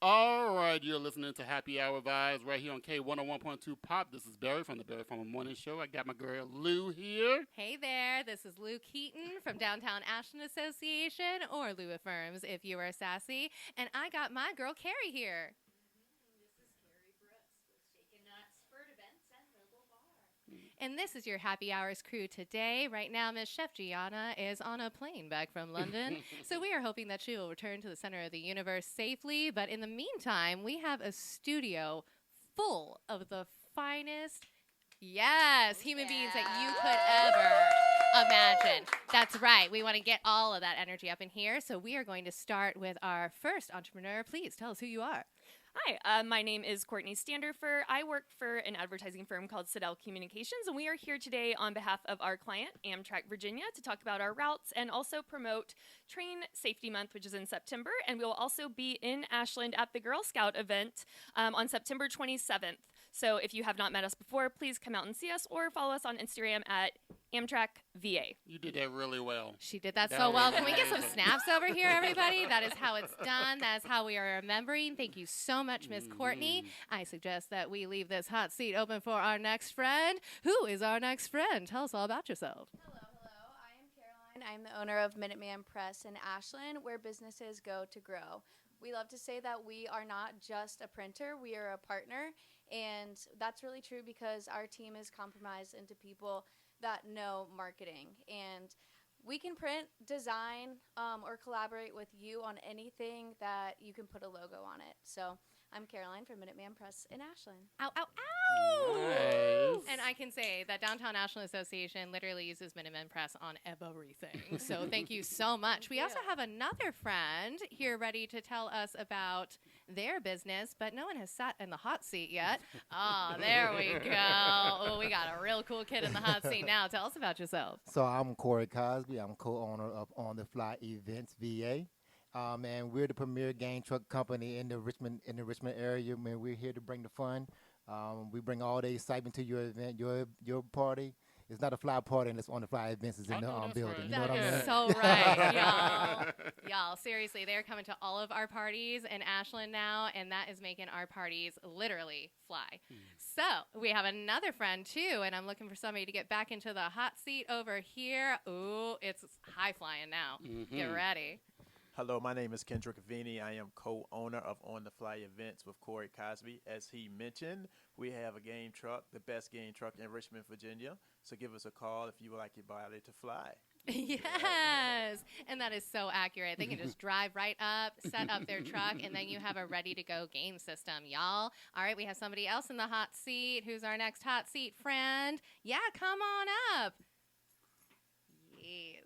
All right, you're listening to Happy Hour Vibes right here on K101.2 Pop. This is Barry from the Barry Farmer Morning Show. I got my girl Lou here. Hey there, this is Lou Keaton from Downtown Ashland Association, or Lou Affirms if you are sassy. And I got my girl Carrie here. And this is your Happy Hours crew today. Right now, Miss Chef Gianna is on a plane back from London, so we are hoping that she will return to the center of the universe safely. But in the meantime, we have a studio full of the finest, human beings that you could ever imagine. That's right. We want to get all of that energy up in here, so we are going to start with our first entrepreneur. Please tell us who you are. Hi, my name is Courtney Standerfer. I work for an advertising firm called Siddell Communications, and we are here today on behalf of our client, Amtrak Virginia, to talk about our routes and also promote Train Safety Month, which is in September. And we will also be in Ashland at the Girl Scout event on September 27th. So if you have not met us before, please come out and see us or follow us on Instagram at Amtrak VA. You did that really well. She did that so well. Can we get some snaps over here, everybody? That is how it's done. That is how we are remembering. Thank you so much, Miss Courtney. I suggest that we leave this hot seat open for our next friend. Who is our next friend? Tell us all about yourself. Hello. I am Caroline. I'm the owner of Minuteman Press in Ashland, where businesses go to grow. We love to say that we are not just a printer, we are a partner, and that's really true because our team is compromised into people that know marketing, and we can print, design, or collaborate with you on anything that you can put a logo on it. So I'm Caroline from Minuteman Press in Ashland. Ow, ow, ow! Nice. And I can say that Downtown Ashland Association literally uses Minuteman Press on everything. So thank you so much. We also have another friend here ready to tell us about their business, but no one has sat in the hot seat yet. Oh, there we go. Oh, we got a real cool kid in the hot seat now. Tell us about yourself. So I'm Corey Cosby. I'm co-owner of On the Fly Events VA. And we're the premier game truck company in the Richmond area. Man, we're here to bring the fun. We bring all the excitement to your event, your party. It's not a fly party unless On the Fly Events is in the building. Right. You know what I mean? That is so right, y'all. Y'all, seriously, they're coming to all of our parties in Ashland now, and that is making our parties literally fly. So we have another friend, too, and I'm looking for somebody to get back into the hot seat over here. Ooh, it's high flying now. Get ready. Hello, my name is Kendrick Avini. I am co-owner of On the Fly Events with Corey Cosby. As he mentioned, we have a game truck, the best game truck in Richmond, Virginia. So give us a call if you would like your body to fly. Yes, and that is so accurate. They can just drive right up, set up their truck, and then you have a ready-to-go game system, y'all. All right, we have somebody else in the hot seat. Who's our next hot seat friend? Yeah, come on up. Yes.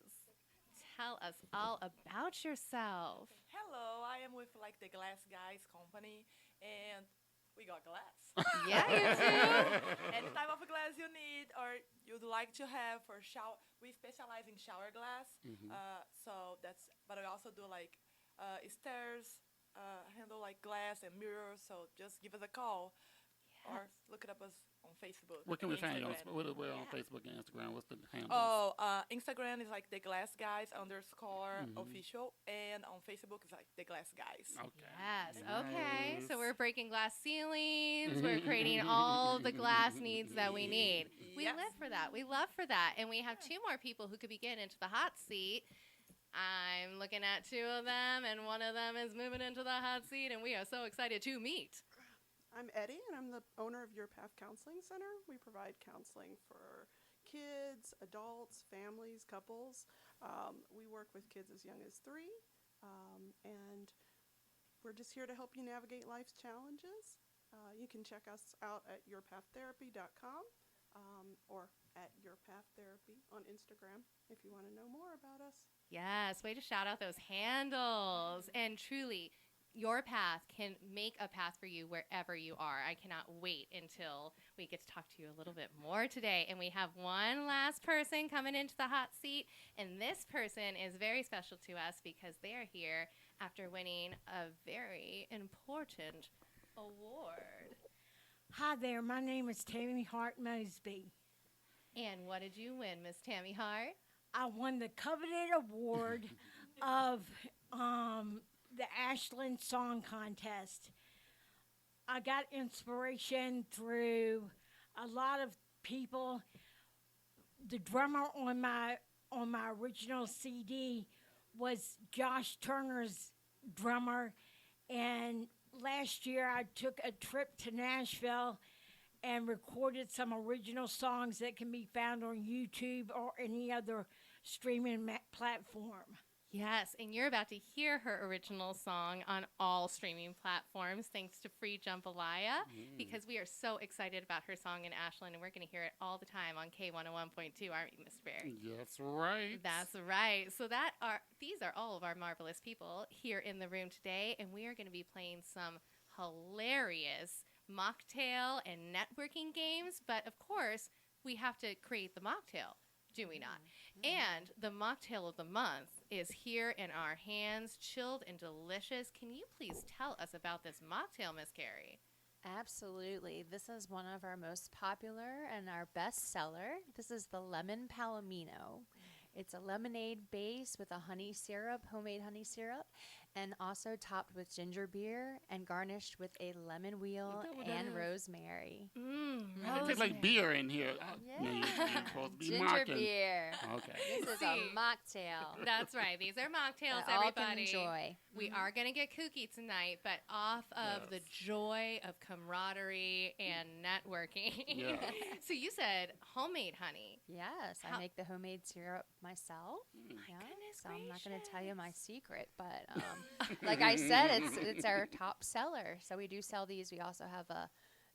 Tell us all about yourself. Hello, I am with the Glass Guys company, and we got glass. Yeah, you do. Any type of glass you need or you'd like to have for shower. We specialize in shower glass. But we also do stairs, handle glass and mirrors. So just give us a call or look it up us on Facebook. Where can we find you? We're on Facebook and Instagram. What's the handle? Oh, Instagram is the Glass Guys _ official, and on Facebook is the Glass Guys. Okay. Yes. Okay. So we're breaking glass ceilings. We're creating all the glass needs that we need. We live for that. We love for that. And we have two more people who could be getting into the hot seat. I'm looking at two of them, and one of them is moving into the hot seat, and we are so excited to meet. I'm Eddie, and I'm the owner of Your Path Counseling Center. We provide counseling for kids, adults, families, couples. We work with kids as young as 3, and we're just here to help you navigate life's challenges. You can check us out at yourpaththerapy.com or at Your Path Therapy on Instagram if you want to know more about us. Yes, way to shout out those handles. And truly, Your Path can make a path for you wherever you are. I cannot wait until we get to talk to you a little bit more today. And we have one last person coming into the hot seat. And this person is very special to us because they are here after winning a very important award. Hi there, my name is Tammy Hart Mosby. And what did you win, Miss Tammy Hart? I won the coveted award of the Ashland Song Contest. I got inspiration through a lot of people. The drummer on my original CD was Josh Turner's drummer, and last year I took a trip to Nashville and recorded some original songs that can be found on YouTube or any other streaming platform. Yes, and you're about to hear her original song on all streaming platforms thanks to Free Jambalaya, because we are so excited about her song in Ashland, and we're going to hear it all the time on K101.2, aren't we, Miss Barry? That's right. That's right. So these are all of our marvelous people here in the room today, and we are going to be playing some hilarious mocktail and networking games, but of course, we have to create the mocktail. Do we not? And the mocktail of the month is here in our hands, chilled and delicious. Can you please tell us about this mocktail, Miss Carrie? Absolutely. This is one of our most popular and our best seller. This is the Lemon Palomino. It's a lemonade base with a honey syrup, homemade honey syrup, and also topped with ginger beer and garnished with a lemon wheel and rosemary. It tastes like beer in here. Yeah. You're supposed to be Ginger mocking. beer. Okay. This is a mocktail. That's right. These are mocktails, that all everybody. can enjoy. We are going to get kooky tonight, but off of the joy of camaraderie and networking. Yes. So you said homemade honey. Yes, I make the homemade syrup myself. Goodness so I'm not going to tell you my gracious. secret, but like I said, it's our top seller. So we do sell these. We also have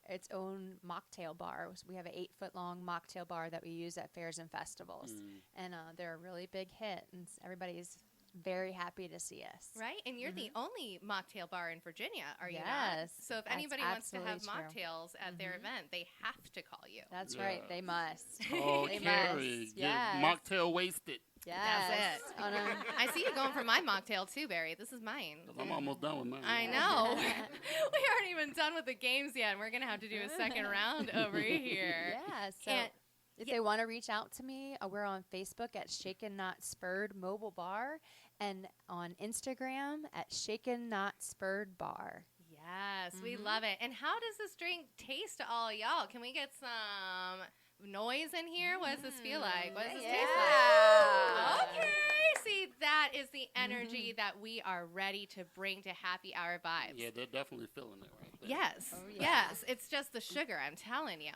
its own mocktail bar. So we have an 8-foot-long mocktail bar that we use at fairs and festivals, and they're a really big hit, and everybody's very happy to see us. Right? And you're the only mocktail bar in Virginia, are you not? Yes, So if that's anybody wants to have absolutely true. mocktails at their event, they have to call you. That's right. They must. Oh, They Carrie, must. get Yes. mocktail wasted. Yes. That's it. On a- I see you going for my mocktail too, Barry. This is mine. 'Cause I'm almost done with mine. I know. We aren't even done with the games yet. We're going to have to do a second round over here. Yeah. So And- if they want to reach out to me, we're on Facebook at Shaken Not Spurred Mobile Bar and on Instagram at Shaken Not Spurred Bar. Yes, we love it. And how does this drink taste to all y'all? Can we get some noise in here? What does this feel like? What does this taste like? Okay. See, that is the energy that we are ready to bring to happy hour vibes. Yeah, they're definitely feeling it right there. Yes. Oh, yeah. Yes. It's just the sugar, I'm telling you.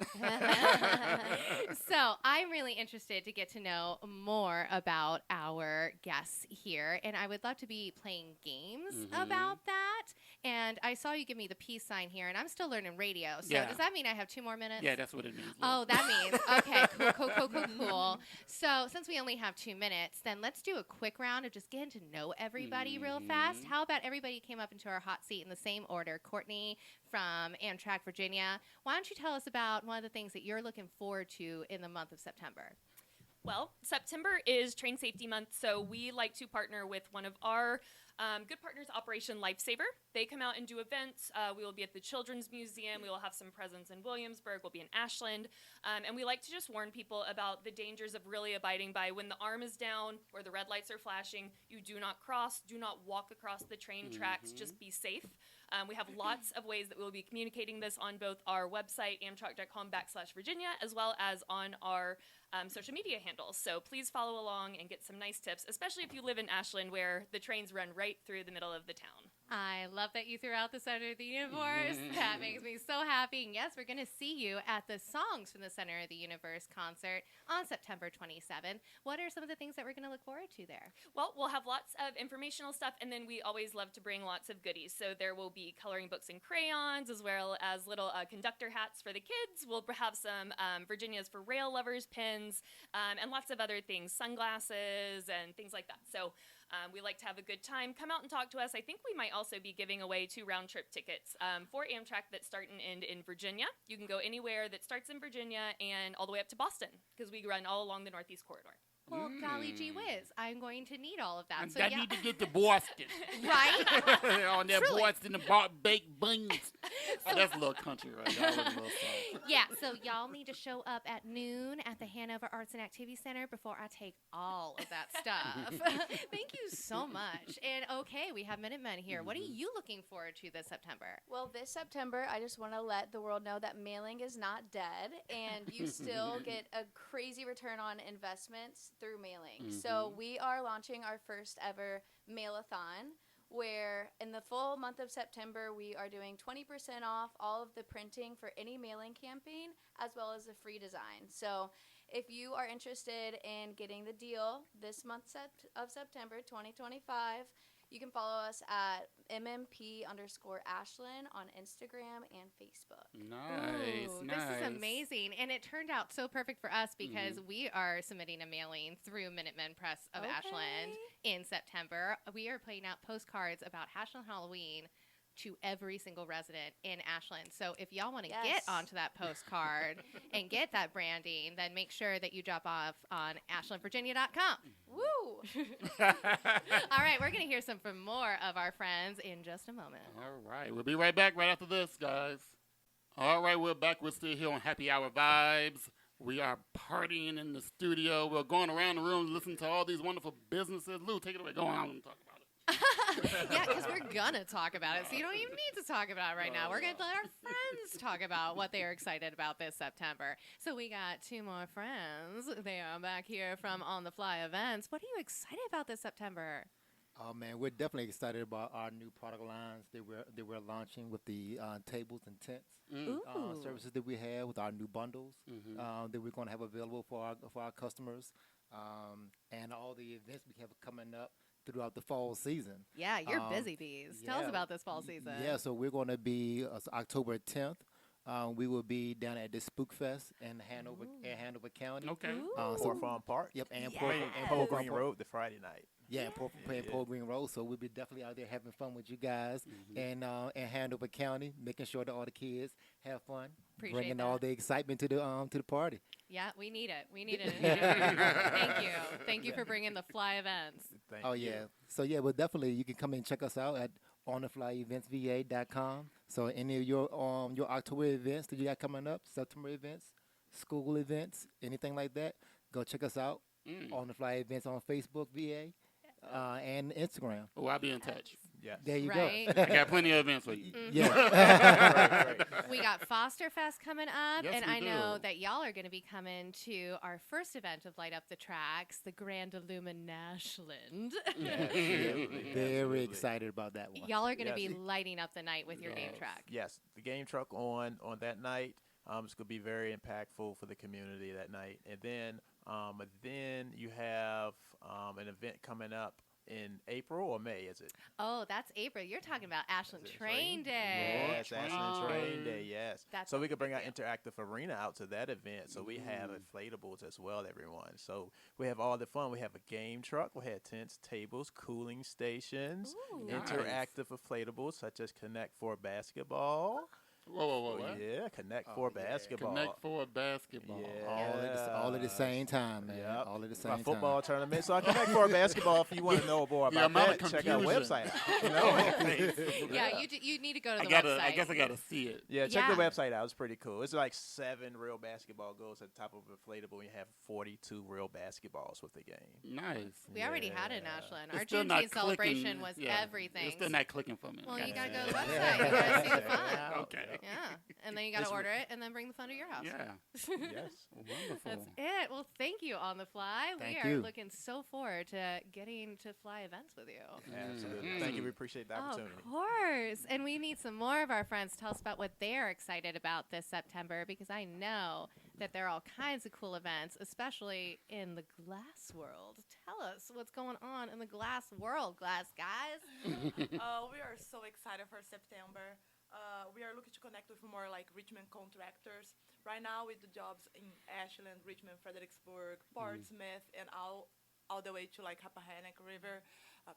So I'm really interested to get to know more about our guests here. And I would love to be playing games about that. And I saw you give me the peace sign here, and I'm still learning radio. So Yeah. does that mean I have 2 more minutes? Yeah, that's what it means. Oh, that means, okay, cool. So since we only have 2 minutes, then let's do a quick round of just getting to know everybody real fast. How about everybody came up into our hot seat in the same order? Courtney from Amtrak, Virginia. Why don't you tell us about one of the things that you're looking forward to in the month of September? Well, September is Train Safety Month, so we like to partner with one of our good partners, Operation Lifesaver. They come out and do events. We will be at the Children's Museum. We will have some presence in Williamsburg. We'll be in Ashland. And we like to just warn people about the dangers of really abiding by when the arm is down or the red lights are flashing. You do not cross. Do not walk across the train tracks. Just be safe. We have lots of ways that we will be communicating this on both our website, amtrak.com/Virginia, as well as on our social media handles. So please follow along and get some nice tips, especially if you live in Ashland where the trains run right through the middle of the town. I love that you threw out the center of the universe. That makes me so happy. And yes, we're going to see you at the Songs from the Center of the Universe concert on September 27th. What are some of the things that we're going to look forward to there? Well, we'll have lots of informational stuff, and then we always love to bring lots of goodies. So there will be coloring books and crayons, as well as little conductor hats for the kids. We'll have some Virginia's for Rail Lovers pins, and lots of other things, sunglasses and things like that. So we like to have a good time. Come out and talk to us. I think we might also be giving away 2 round-trip tickets for Amtrak that start and end in Virginia. You can go anywhere that starts in Virginia and all the way up to Boston, because we run all along the Northeast Corridor. Well, golly gee whiz, I'm going to need all of that. And So I yeah, need to get to Boston. right? On that Truly. Boston and baked beans. That's a little country right there. I was a little sorry. Yeah, so y'all need to show up at noon at the Hanover Arts and Activity Center before I take all of that stuff. Thank you so much. And okay, we have Minutemen here. What are you looking forward to this September? Well, this September, I just want to let the world know that mailing is not dead, and you still get a crazy return on investments through mailing. So we are launching our first ever mail-a-thon, where in the full month of September, we are doing 20% off all of the printing for any mailing campaign, as well as a free design. So if you are interested in getting the deal this month of September 2025, you can follow us at MMP_Ashland on Instagram and Facebook. Nice, Ooh, nice. This is amazing. And it turned out so perfect for us because we are submitting a mailing through Minutemen Press of Ashland in September. We are putting out postcards about Ashland Halloween to every single resident in Ashland. So if y'all want to get onto that postcard and get that branding, then make sure that you drop off on ashlandvirginia.com. Woo! All right, we're going to hear some from more of our friends in just a moment. All right, we'll be right back right after this, guys. All right, we're back. We're still here on Happy Hour Vibes. We are partying in the studio. We're going around the room listening to all these wonderful businesses. Lou, take it away. Go on and talk about it. Yeah, because we're going to talk about it, so you don't even need to talk about it right now. We're going to let our friends talk about what they are excited about this September. So we got two more friends. They are back here from On the Fly Events. What are you excited about this September? Oh man, we're definitely excited about our new product lines that we're launching with the tables and tents services that we have with our new bundles that we're going to have available for our customers, and all the events we have coming up throughout the fall season. Yeah, you're busy bees. Tell us about this fall season. Yeah, so we're going to be October 10th. We will be down at the Spook Fest in Hanover County. Okay. Port Farm Park. Yep, and Pole Green Road the Friday night. Yeah, Pole Green Road. So we'll be definitely out there having fun with you guys and in Hanover County, making sure that all the kids have fun, bringing all the excitement to the party. Yeah, we need it. We need it. Thank you. Thank you for bringing the fly events. Thank you. Yeah. So yeah, well definitely you can come and check us out at ontheflyeventsva.com. So any of your October events that you got coming up, September events, school events, anything like that, go check us out on the Fly Events on Facebook, VA, and Instagram. Oh, I'll be in touch. Yes. There you Right. go. I got plenty of events for you. Yeah. We got Foster Fest coming up, Yes, and we I know do. that y'all are going to be coming to our first event of Light Up the Tracks, the Grand Illuminashland. Very excited about that one. Y'all are going to Yes. be lighting up the night with your game track. Yes, the game truck on that night. It's going to be very impactful for the community that night. And then you have an event coming up in April or May, is it? Oh, that's April. You're talking about Ashland Is it Train Day. Yes, Ashland Train Day, yes. That's So we a could bring our big interactive arena out to that event. So we have inflatables as well, everyone. So we have all the fun. We have a game truck. We have tents, tables, cooling stations, Ooh. interactive inflatables such as Connect for Basketball. Whoa, what? Yeah, Connect for Basketball. Connect for basketball. Yeah. All at the same time, man. Yep. All at the same My time. football tournament. So I Connect for Basketball if you want to know more Yeah, about I'm that. out of Check our confusion. website out. You know? Yeah, you need to go to the website. I guess I gotta see it. Yeah, check the Yeah. website out. It's pretty cool. It's like 7 real basketball goals at the top of an inflatable. You have 42 real basketballs with the game. Nice. We already had it in Ashland. Our It's still not Juneteenth celebration clicking. was Yeah, everything. It's still not clicking for me. Well, you Gotta gotta say go to the that. website. You gotta see the fun. Okay. Yeah, and then you gotta order it and then bring the fun to your house. Yeah. Yes. Wonderful. That's it. Well, thank you, On the Fly. We Thank are you. looking so forward to getting to fly events with you. Absolutely. Thank you. We appreciate the opportunity. Of course. And we need some more of our friends to tell us about what they're excited about this September, because I know that there are all kinds of cool events, especially in the glass world. Tell us what's going on in the glass world, glass guys. We are so excited for September. We are looking to connect with more like Richmond contractors. Right now we do jobs in Ashland, Richmond, Fredericksburg, Portsmouth, and all the way to like Rappahannock River.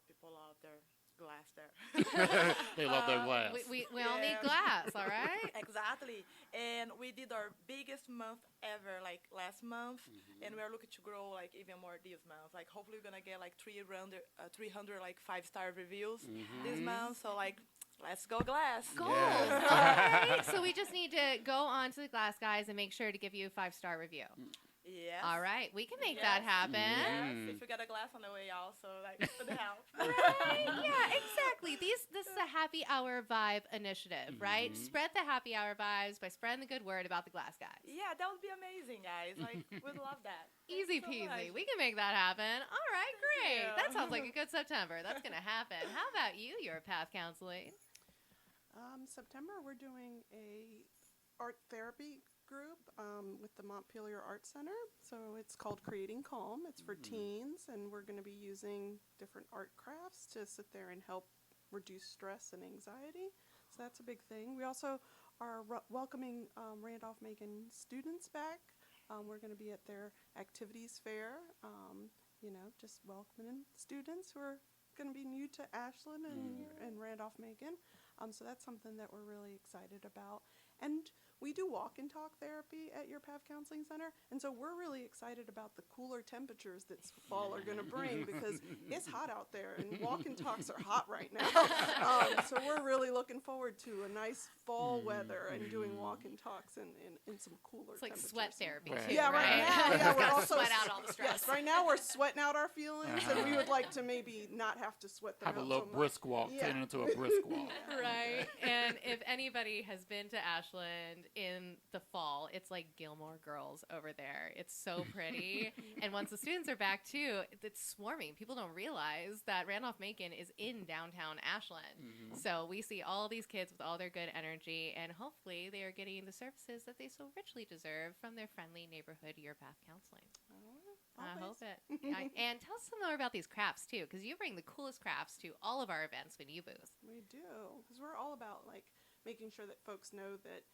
People out there glass there. They love their glass. We all need glass, all right? Exactly. And we did our biggest month ever, like last month, and we're looking to grow like even more this month. Like hopefully we're gonna get like 300 like 5-star reviews this month. So like, let's go glass. Goals. All right. So we just need to go on to the Glass Guys and make sure to give you a 5-star review. Yes. All right. We can make that happen. Yes. If we got a glass on the way also, like for the help. Right. Yeah, exactly. This is a happy hour vibe initiative, right? Spread the happy hour vibes by spreading the good word about the Glass Guys. Yeah, that would be amazing, guys. Like, we'd love that. Easy Thanks so peasy. much. We can make that happen. All right, great. you. That sounds like a good September. That's going to happen. How about you, your path counseling? September, we're doing a art therapy group with the Montpelier Art Center. So it's called Creating Calm. It's for teens, and we're going to be using different art crafts to sit there and help reduce stress and anxiety. So that's a big thing. We also are welcoming Randolph-Macon students back. We're going to be at their activities fair, just welcoming students who are going to be new to Ashland and Randolph-Macon. So that's something that we're really excited about. And we do walk and talk therapy at your PAV Counseling Center. And so we're really excited about the cooler temperatures that fall are going to bring because it's hot out there and walk and talks are hot right now. So we're really looking forward to a nice fall weather and doing walk and talks in some cooler It's like temperatures. sweat therapy, Right. too, Yeah, right now. Yeah, we're also sweat out all the stress. Yes, right now we're sweating out our feelings, and we would like to maybe not have to sweat them Have a out little so much. brisk walk, Yeah. turn it into a brisk walk. Right. And if anybody has been to Ashland in the fall, it's like Gilmore Girls over there. It's so pretty. And once the students are back too, it's swarming. People don't realize that Randolph-Macon is in downtown Ashland. So we see all these kids with all their good energy, and hopefully they are getting the services that they so richly deserve from their friendly neighborhood Year Path Counseling. I hope it. And tell us some more about these crafts too, because you bring the coolest crafts to all of our events when you booth. We do, because we're all about like making sure that folks know that,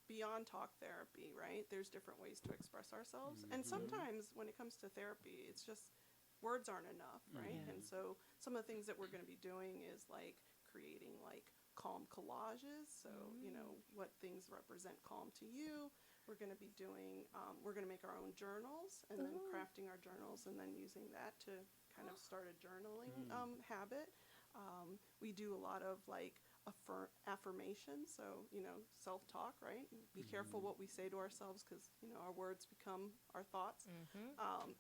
beyond talk therapy, right? There's different ways to express ourselves. And sometimes when it comes to therapy, it's just words aren't enough, right? And so some of the things that we're going to be doing is like creating like calm collages. So, what things represent calm to you. We're going to be doing, we're going to make our own journals and then crafting our journals and then using that to kind of start a journaling habit. We do a lot of like affirmations, so self-talk, right? Be careful what we say to ourselves because our words become our thoughts.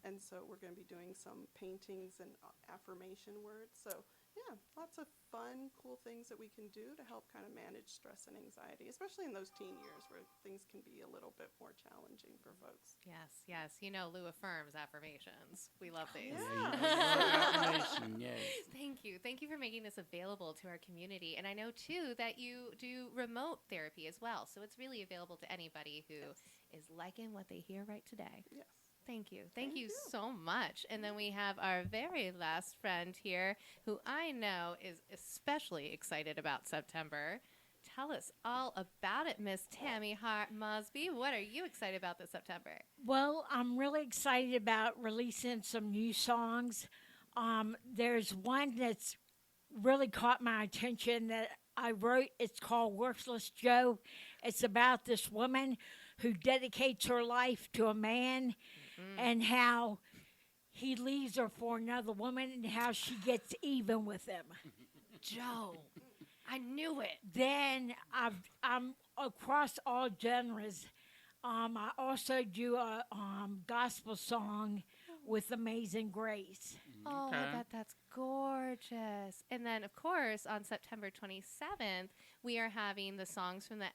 And so we're going to be doing some paintings and affirmation words. So yeah, lots of fun, cool things that we can do to help kind of manage stress and anxiety, especially in those teen years where things can be a little bit more challenging for folks. Yes, yes. Lou affirms affirmations. We love these. Affirmation, yes. Thank you. Thank you for making this available to our community. And I know, too, that you do remote therapy as well. So it's really available to anybody who is liking what they hear right today. Yes. Thank you. Thank you so much. And then we have our very last friend here who I know is especially excited about September. Tell us all about it, Miss Tammy Hart Mosby. What are you excited about this September? Well, I'm really excited about releasing some new songs. There's one that's really caught my attention that I wrote. It's called Worthless Joe. It's about this woman who dedicates her life to a man and how he leaves her for another woman and how she gets even with him. Joe. I knew it. Then I'm across all genres. I also do a gospel song with Amazing Grace. Oh, I bet that's gorgeous. And then, of course, on September 27th, we are having the Songs from the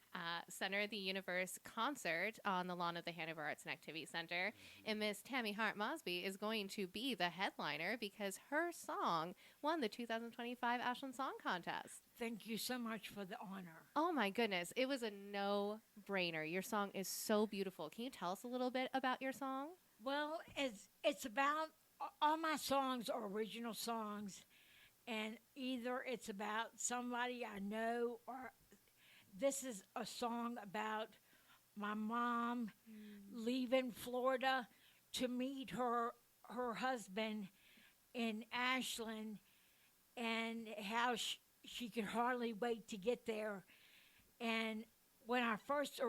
Center of the Universe concert on the lawn of the Hanover Arts and Activity Center. And Miss Tammy Hart Mosby is going to be the headliner because her song won the 2025 Ashland Song Contest. Thank you so much for the honor. Oh, my goodness. It was a no-brainer. Your song is so beautiful. Can you tell us a little bit about your song? Well, it's about, all my songs are original songs, and either it's about somebody I know, or this is a song about my mom leaving Florida to meet her husband in Ashland, and how she could hardly wait to get there. And when I first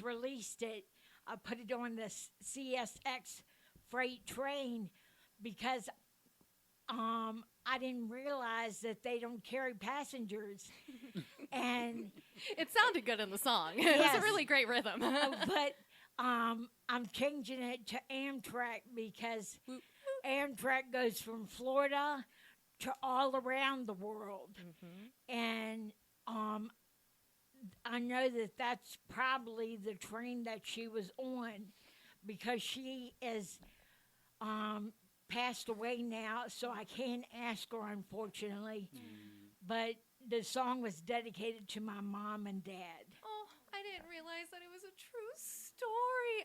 released it, I put it on the CSX freight train because I didn't realize that they don't carry passengers. And It sounded good in the song. It Yes. was a really great rhythm. but I'm changing it to Amtrak because Amtrak goes from Florida to all around the world. And I know that that's probably the train that she was on because she is passed away now, so I can't ask her, unfortunately. But the song was dedicated to my mom and dad. Oh, I didn't realize that it was a true story.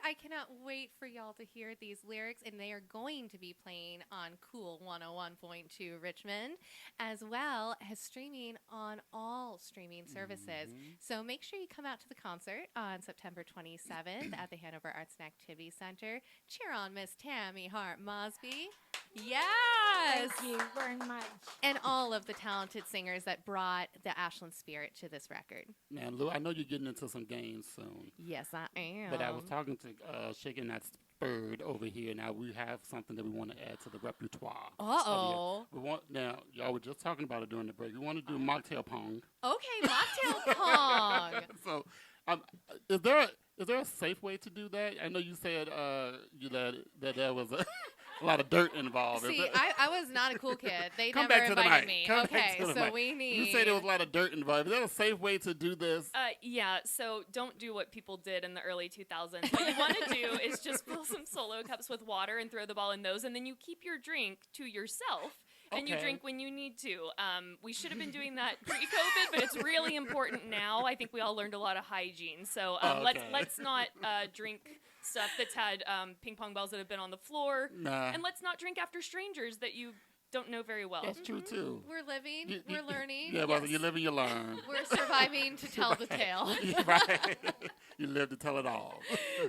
I cannot wait for y'all to hear these lyrics, and they are going to be playing on Cool 101.2 Richmond, as well as streaming on all streaming services. So make sure you come out to the concert on September 27th at the Hanover Arts and Activity Center. Cheer on Miss Tammy, Hart, Mosby. Yes! Thank you very much. And all of the talented singers that brought the Ashland spirit to this record. Now, Lou, I know you're getting into some games soon, Yes, I am. but I was talking to Shaking That Spurred over here. Now, we have something that we want to add to the repertoire. Uh-oh. We want, now, y'all were just talking about it during the break. We want to do Mocktail Pong. Okay, Mocktail Pong. So, is there a safe way to do that? I know you said that there was a lot of dirt involved. See, I was not a cool kid. They Come never back to the invited mic. me. Come back Okay, to the so mic. we need. You said there was a lot of dirt involved. Is there a safe way to do this? Yeah, so don't do what people did in the early 2000s. What you want to do is just fill some solo cups with water and throw the ball in those, and then you keep your drink to yourself. And you Okay. drink when you need to. We should have been doing that pre-COVID, but it's really important now. I think we all learned a lot of hygiene. So Okay. let's not drink stuff that's had ping pong balls that have been on the floor. Nah. And let's not drink after strangers that you don't know very well. That's true, too. We're living. We're learning. Yeah, brother, you live and you learn. We're surviving to tell the tale. Yeah, right. You live to tell it all.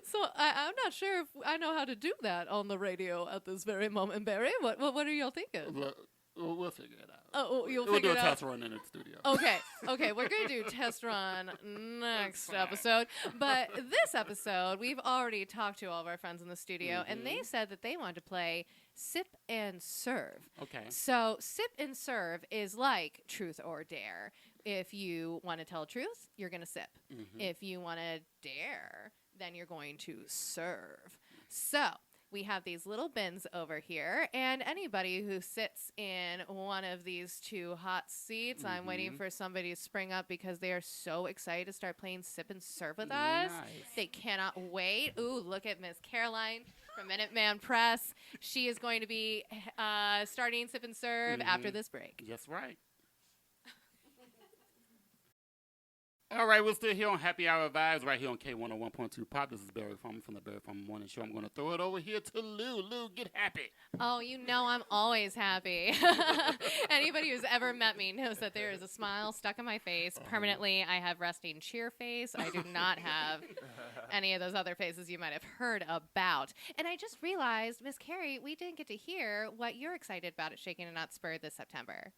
So I'm not sure if I know how to do that on the radio at this very moment, Barry. What are y'all thinking? Look, we'll figure it out. Oh, you'll We'll figure do a it out. test run in the studio. Okay, we're going to do test run next episode. But this episode, we've already talked to all of our friends in the studio, and they said that they wanted to play Sip and Serve. Okay. So Sip and Serve is like Truth or Dare. If you want to tell truth, you're going to sip. If you want to dare, then you're going to serve. So we have these little bins over here, and anybody who sits in one of these two hot seats, I'm waiting for somebody to spring up because they are so excited to start playing Sip and Serve with us. They cannot wait. Ooh, look at Miss Caroline from Minuteman Press. She is going to be starting Sip and Serve after this break. Yes, right. All right, we're still here on Happy Hour Vibes, right here on K101.2 Pop. This is Barry Farmer from the Barry Farmer Morning Show. I'm going to throw it over here to Lou. Lou, get happy. Oh, you know I'm always happy. Anybody who's ever met me knows that there is a smile stuck in my face permanently. I have resting cheer face. I do not have any of those other faces you might have heard about. And I just realized, Miss Carrie, we didn't get to hear what you're excited about at Shaken and Not Spurred this September.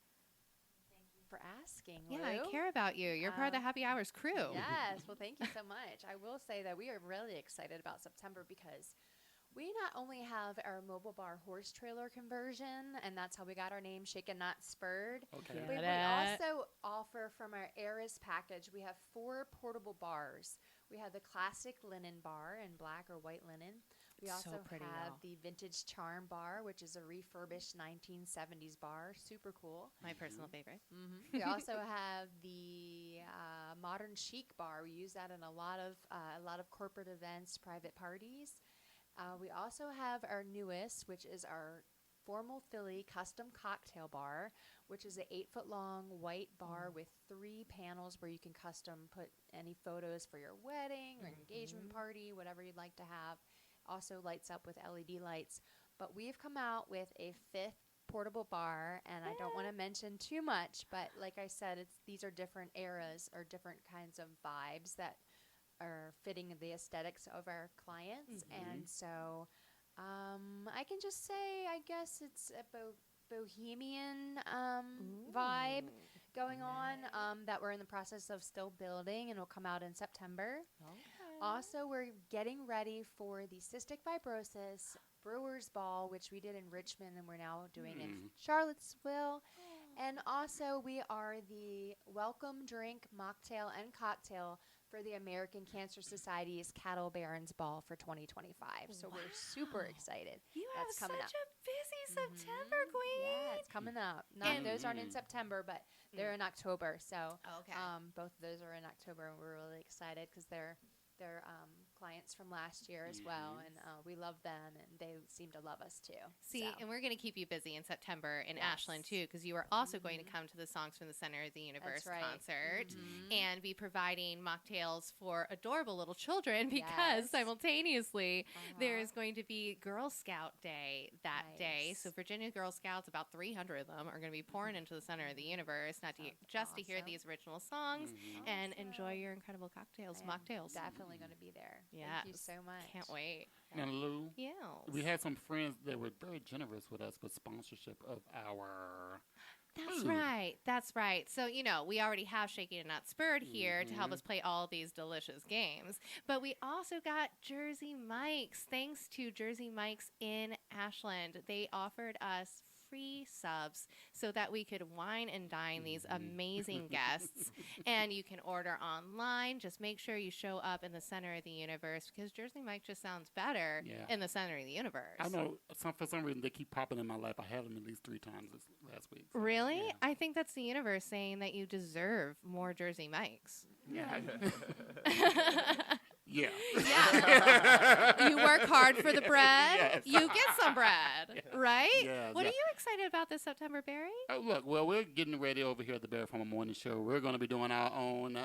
For asking, Yeah, Lou. I care about you. You're part of the Happy Hours crew. Yes, well, thank you so much. I will say that we are really excited about September because we not only have our mobile bar horse trailer conversion, and that's how we got our name, Shaken Not Spurred. Okay. But Get we it? also offer from our Eris package, we have 4 portable bars. We have the classic linen bar in black or white linen. We So also pretty, have y'all. the vintage charm bar, which is a refurbished 1970s bar. Super cool. My personal favorite. We also have the modern chic bar. We use that in a lot of corporate events, private parties. We also have our newest, which is our Formal Philly custom cocktail bar, which is an 8-foot-long white bar with 3 panels where you can custom put any photos for your wedding or engagement party, whatever you'd like to have. Also lights up with LED lights. But we've come out with a 5th portable bar, and I don't want to mention too much, but like I said, these are different eras or different kinds of vibes that are fitting the aesthetics of our clients. And so I can just say, I guess it's about bohemian vibe going on that we're in the process of still building, and will come out in September. Also, we're getting ready for the Cystic Fibrosis Brewers Ball, which we did in Richmond, and we're now doing in Charlottesville. And also, we are the welcome drink, mocktail, and cocktail for the American Cancer Society's Cattle Barons Ball for 2025. So we're super excited. You That's have coming such up. a busy September, Queen. Yeah, it's coming up. Those aren't in September, but they're in October. So both of those are in October, and we're really excited because they're clients from last year as well, and we love them, and they seem to love us too. See, and we're going to keep you busy in September in Ashland too, because you are also going to come to the Songs from the Center of the Universe concert and be providing mocktails for adorable little children, because simultaneously there is going to be Girl Scout Day that day. So Virginia Girl Scouts, about 300 of them, are going to be pouring into the Center of the Universe, not to just to hear these original songs and enjoy your incredible cocktails, mocktails. Definitely going to be there. Yes. Thank you so much. Can't wait. And Lou, Yes. we had some friends that were very generous with us with sponsorship of our That's food. right. That's right. So, we already have Shaking and Not Spurred here to help us play all these delicious games. But we also got Jersey Mike's. Thanks to Jersey Mike's in Ashland. They offered us free subs so that we could wine and dine these amazing guests. And you can order online. Just make sure you show up in the Center of the Universe, because Jersey Mike just sounds better in the Center of the Universe. I know for some reason they keep popping in my life. I had them at least 3 times this last week. So, Really? yeah. I think that's the universe saying that you deserve more Jersey Mikes. Yeah. Yeah. Yeah. You work hard for the bread. Yes. You get some bread, right? Yes, What yeah. are you excited about this September, Barry? Oh, look, well, we're getting ready over here at the Barry Farmer Morning Show. We're going to be doing our own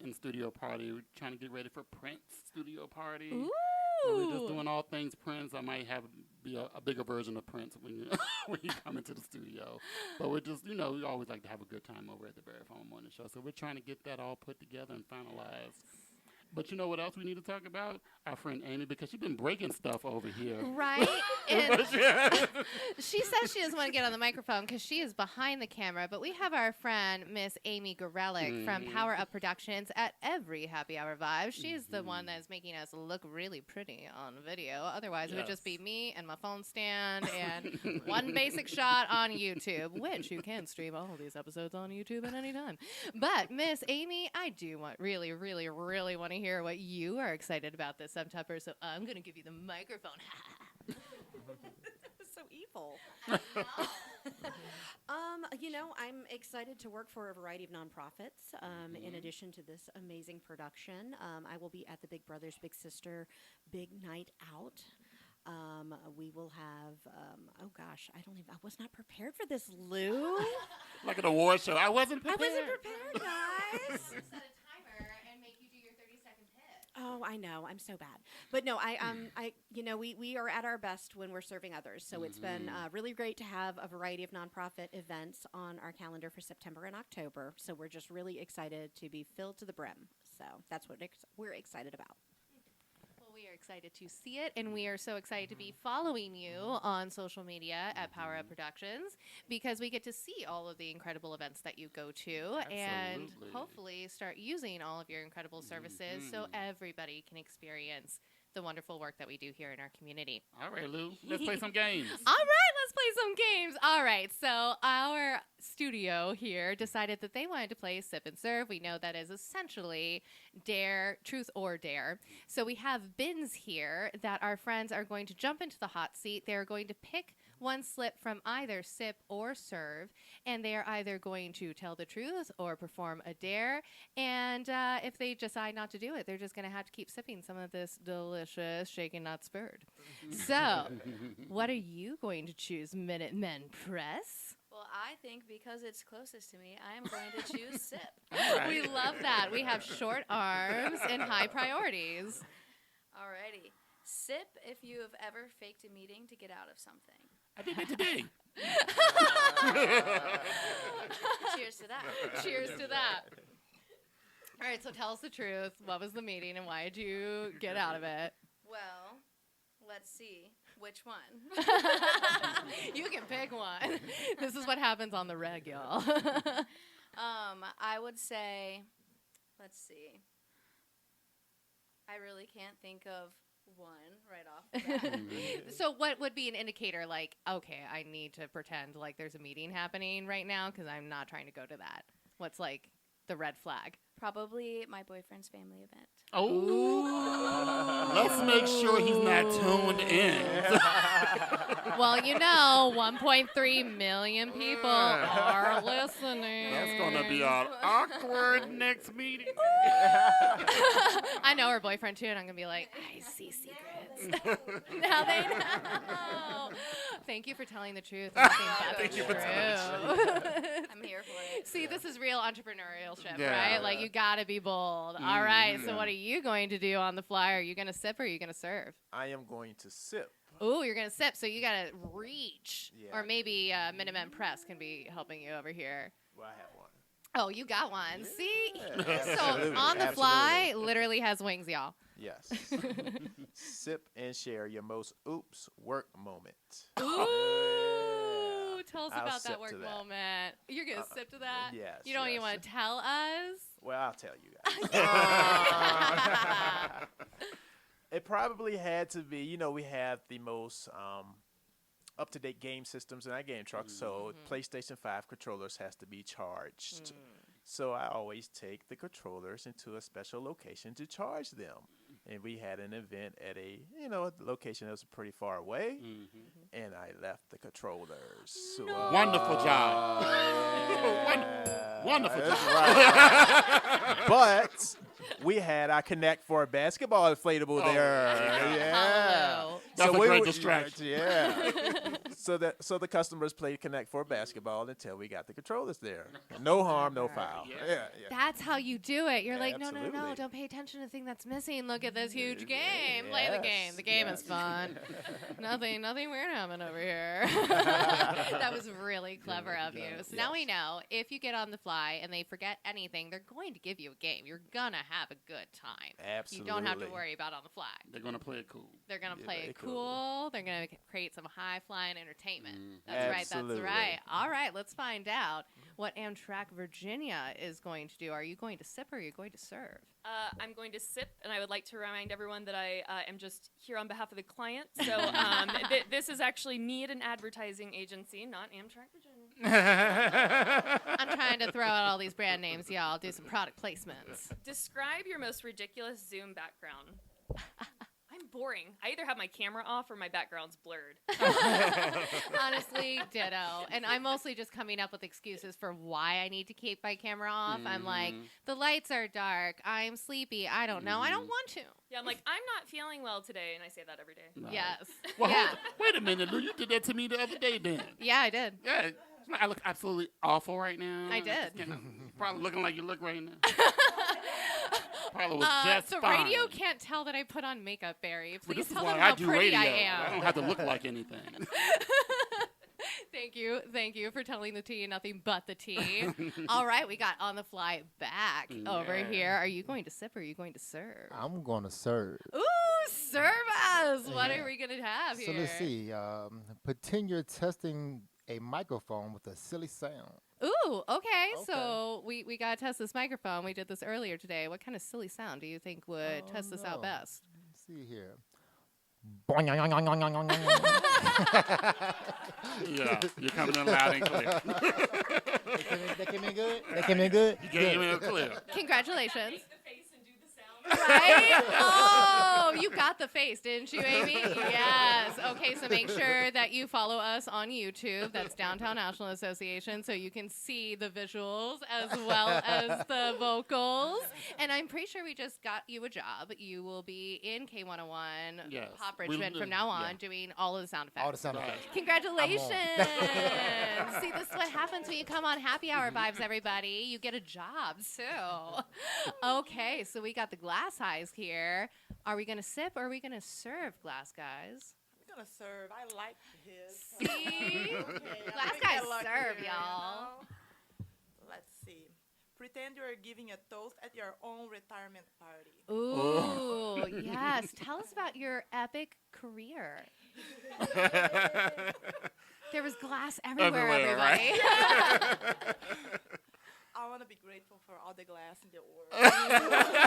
in-studio party. We're trying to get ready for Prince studio party. Ooh. We're just doing all things Prince. I might be a bigger version of Prince when you when you come into the studio. But we're just, we always like to have a good time over at the Barry Farmer Morning Show. So we're trying to get that all put together and finalized. But you know what else we need to talk about? Our friend Amy, because she's been breaking stuff over here. Right? And she says she doesn't want to get on the microphone because she is behind the camera. But we have our friend, Miss Amy Gorelick from Power Up Productions at every Happy Hour Vibe. She's the one that is making us look really pretty on video. Otherwise, it would just be me and my phone stand and one basic shot on YouTube, which you can stream all of these episodes on YouTube at any time. But, Miss Amy, I do really want to hear what you are excited about this September, so I'm going to give you the microphone. So evil. I'm excited to work for a variety of nonprofits. In addition to this amazing production, I will be at the Big Brothers Big Sister Big Night Out. We will have. I was not prepared for this, Lou. Like an award show. I wasn't prepared. Guys. Set a timer and make you do your 30-second hit. Oh, I know. I'm so bad. But no, we are at our best when we're serving others. So it's been really great to have a variety of nonprofit events on our calendar for September and October. So we're just really excited to be filled to the brim. So that's what we're excited about. We are excited to see it, and we are so excited to be following you on social media at Power Up Productions, because we get to see all of the incredible events that you go to and hopefully start using all of your incredible services so everybody can experience the wonderful work that we do here in our community. All right, Lou. Let's play some games. All right, let's play some games. All right, so our studio here decided that they wanted to play Sip and Serve. We know that is essentially dare, truth or dare. So we have bins here that our friends are going to jump into the hot seat. They're going to pick one slip from either Sip or Serve, and they are either going to tell the truth or perform a dare. And if they decide not to do it, they're just going to have to keep sipping some of this delicious Shaken Not Spurred. So, what are you going to choose, Minutemen Press? Well, I think because it's closest to me, I am going to choose Sip. Right. We love that. We have short arms and high priorities. Alrighty. Sip if you have ever faked a meeting to get out of something. I did it today. Cheers to that. Cheers to that. All right, so tell us the truth. What was the meeting and why did you get out of it? Well, let's see. Which one? You can pick one. This is what happens on the reg, y'all. I would say, let's see. I really can't think of one right off the bat. So what would be an indicator like, okay, I need to pretend like there's a meeting happening right now because I'm not trying to go to that? What's like the red flag? Probably my boyfriend's family event. Oh, let's make sure he's not tuned in. Well, 1.3 million people are listening. That's going to be an awkward next meeting. I know her boyfriend, too, and I'm going to be like, I see secrets. Now they know. Thank you for telling the truth. Thank you for telling the truth. I'm here for it. See, this is real entrepreneurship, Yeah. right? Like, you got to be bold. All right, so what are you going to do on the fly? Are you going to sip or are you going to serve? I am going to sip. Ooh, you're going to sip, so you got to reach. Yeah. Or maybe Minutemen Press can be helping you over here. Well, I have one. Oh, you got one. See? Yeah, So absolutely, on the fly, absolutely. literally has wings, y'all. Yes. Sip and share your most oops work moment. Ooh, tell us I'll about sip that work to that. moment. You're going to sip to that? Yes. You don't even want to tell us? Well, I'll tell you guys. It probably had to be, we have the most up-to-date game systems in our game truck, so PlayStation 5 controllers has to be charged. So I always take the controllers into a special location to charge them. And we had an event at a location that was pretty far away, and I left the controllers. No. Wonderful job. Wonderful job. Right. But we had our Connect for basketball inflatable there. Yeah. That's a we great would- distraction. Yeah. so the customers played Connect for basketball until we got the controllers there. No harm, no foul. Yeah. That's how you do it. You're like, no, Absolutely. don't pay attention to the thing that's missing. Look at this huge game. Play the game. Yes, The game yes. is fun. nothing weird happened over here. That was really clever of you. So now we know if you get on the fly and they forget anything, they're going to give you a game. You're going to have a good time. Absolutely. You don't have to worry about on the fly. They're going to play it cool. They're going to Yeah, play very it cool. They're going to create some high-flying entertainment. That's Absolutely. right. All right, let's find out what Amtrak Virginia is going to do. Are you going to sip or are you going to serve? I'm going to sip, and I would like to remind everyone that I am just here on behalf of the client. So this is actually Need an Advertising Agency, not Amtrak Virginia. I'm trying to throw out all these brand names, y'all. Do some product placements. Describe your most ridiculous Zoom background. I'm boring. I either have my camera off or my background's blurred. Honestly, ditto. And I'm mostly just coming up with excuses for why I need to keep my camera off. I'm like, the lights are dark. I'm sleepy. I don't know. I don't want to. Yeah, I'm like, I'm not feeling well today, and I say that every day. Nice. Yes. Well, Yeah. wait a minute, Lou. You did that to me the other day, then. Yeah, I did. Yeah. I look absolutely awful right now. I did. Probably looking like you look right now. Probably was just so fine. radio can't tell that I put on makeup, Barry. But Please this is tell why them I how do pretty radio. I am. I don't have to look like anything. Thank you for telling the tea, nothing but the tea. All right, we got on the fly back over here. Are you going to sip or are you going to serve? I'm going to serve. Ooh, serve us. What are we going to have So here? let's see. Pretend you're testing a microphone with a silly sound. Ooh, okay. So we got to test this microphone. We did this earlier today. What kind of silly sound do you think would test this out best? Let's see here. Yeah, you're coming in loud and clear. That came in good? That came in good? You came in clear. Congratulations. Make the face and do the sound. Right? Oh, you got the face, didn't you, Amy? Yes. Okay, so make sure that you follow us on YouTube. That's Downtown Ashland Association, so you can see the visuals as well as the vocals. And I'm pretty sure we just got you a job. You will be in K101 Yes. Pop Richmond from now on doing all of the sound effects. All the sound Right. effects. Congratulations. See, this is what happens when you come on Happy Hour Vibes, everybody. You get a job, too. Okay, so we got the glass eyes here. Are we going to sip or are we going to serve, glass guys? I'm gonna serve. I like his. See? Okay, Glass let me guys get lucky serve, here, y'all. Let's see. Pretend you're giving a toast at your own retirement party. Ooh, yes. Tell us about your epic career. There was glass everywhere, Everywhere, everybody. right? I want to be grateful for all the glass in the world.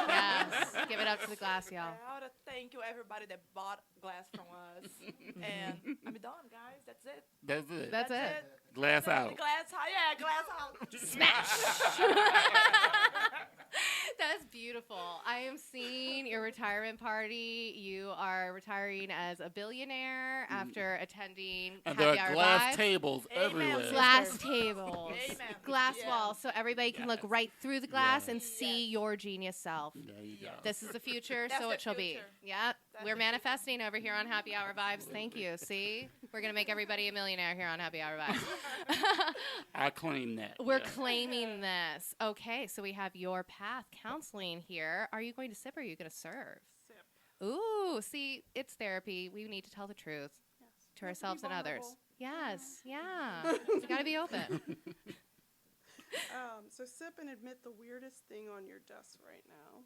Yes. Give it up to the glass, y'all. I want to thank you, everybody that bought glass from us. And I'm done, guys. That's it. That's it. That's it. Glass out. Glass out. Yeah, glass out. Smash. That's beautiful. I am seeing your retirement party. You are retiring as a billionaire after attending And there happy are hour glass vibes. tables Amen, everywhere. sister. Glass tables, Amen. glass Yeah. walls, so everybody can look right through the glass Yes. and see your genius self. There you go. This is the future, That's so the it shall be. future. Yeah, That's we're the manifesting over here on Happy Hour Vibes. Thank you. See, we're gonna make everybody a millionaire here on Happy Hour Vibes. I claim that. We're yeah. claiming this. Okay, so we have your path counseling here. Are you going to sip or are you going to serve? Sip. Ooh, see, it's therapy. We need to tell the truth Yes. to You have ourselves be and others. vulnerable. Yes, yeah. We got to be open. So sip and admit the weirdest thing on your desk right now.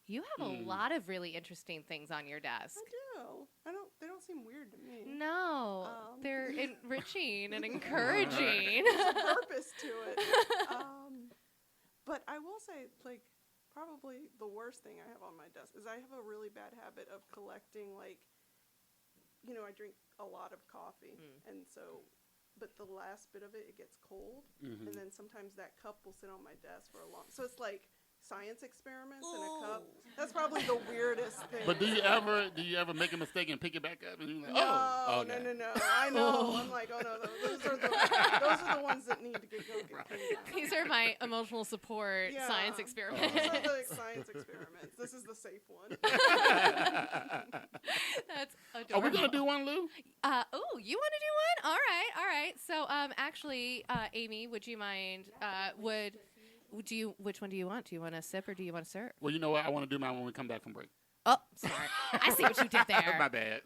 You have a lot of really interesting things on your desk. I do. They don't seem weird to me. No, they're enriching and encouraging. There's a purpose to it. But I will say, like, probably the worst thing I have on my desk is I have a really bad habit of collecting, like, I drink a lot of coffee, and so, but the last bit of it gets cold, and then sometimes that cup will sit on my desk for a long, so it's like science experiments in a cup. That's probably the weirdest thing. But do you ever make a mistake and pick it back up? And you're like, No, okay. no. I know. I'm like, oh no, those are the ones that need to get cleaned out. These are my emotional support Yeah. science Those experiments. are the science experiments. This is the safe one. That's Are adorable. we gonna do one, Lou? Oh, you want to do one? All right. So, actually, Amy, would you mind? Which one do you want? Do you want to sip or do you want to serve? Well, you know what? I want to do mine when we come back from break. Oh, sorry. I see what you did there. My bad.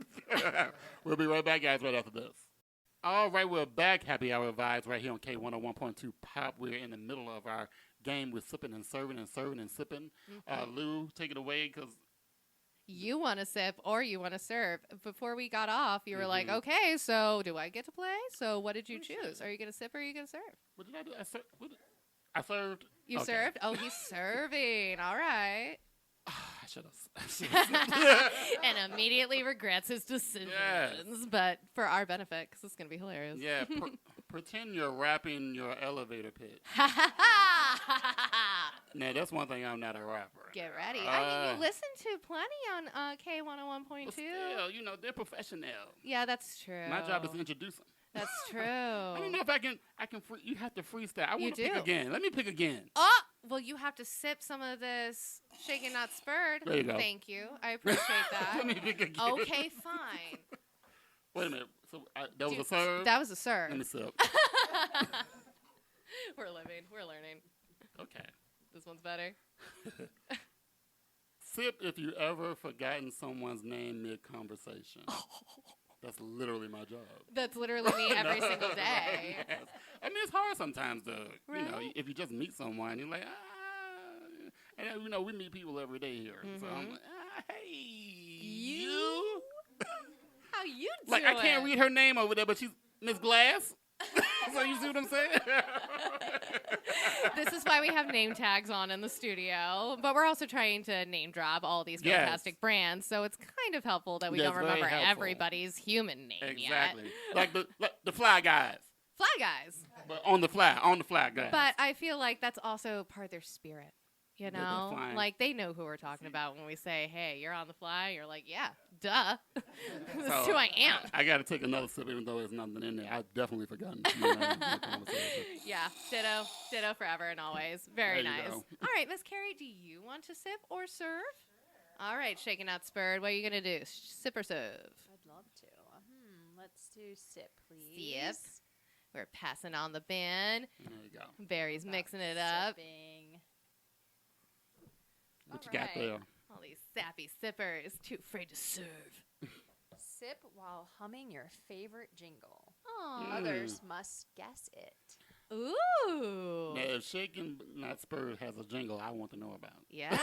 We'll be right back, guys, right after this. All right, we're back. Happy Hour Vibes right here on K101.2 Pop. We're in the middle of our game with sipping and serving and serving and sipping. Lou, take it away, because You want to sip or you want to serve. Before we got off, you were like, okay, so do I get to play? So what did you choose? Are you going to sip or are you going to serve? what did I do? I served. You Okay. served? Oh, he's serving. All right. I should have. And immediately regrets his decisions. Yes. But for our benefit, because it's going to be hilarious. Yeah, pretend you're rapping your elevator pitch. Now, that's one thing I'm not a rapper. Get ready. I mean, you listen to plenty on K101.2. But still, they're professional. Yeah, that's true. My job is to introduce them. That's true. I don't know if I can you have to freestyle. I want to pick do. again. Let me pick again. Oh, well, you have to sip some of this shaken, not spurred. There you go. Thank you. I appreciate that. Let me pick again. Okay, fine. Wait a minute. So that was a serve? That was a serve. Let me sip. We're living. We're learning. Okay. This one's better. Sip if you ever forgotten someone's name mid-conversation. That's literally my job. That's literally me every single day. Yes. I mean, it's hard sometimes to, Right. if you just meet someone, you're like, and we meet people every day here. So I'm like, hey, you? How you doing? Like, I can't read her name over there, but she's Miss Glass. So you see what I'm saying? This is why we have name tags on in the studio, but we're also trying to name drop all these Yes. fantastic brands, so it's kind of helpful that we That's don't very remember helpful. everybody's human name Exactly. yet. Like the fly guys. Fly guys. But on the fly guys. But I feel like that's also part of their spirit. You they're know, flying. like they know who we're talking about when we say, "Hey, you're on the fly." You're like, "Yeah, duh." This is who I am. I got to take another sip, even though there's nothing in there. I've definitely forgotten. your name in the conversation. Yeah, ditto forever and always. Very There you nice. go. All right, Miss Carrie, do you want to sip or serve? All right, shaking out Spurred. What are you gonna do? Sip or serve? I'd love to. Let's do sip, please. Sip. We're passing on the bin. There you go. Barry's mixing it up. Sipping. What you All got right. there? All these sappy sippers, too afraid to serve. Sip while humming your favorite jingle. Aww. Others must guess it. Ooh. Now, if Shaken Not Spurred has a jingle, I want to know about. Yes.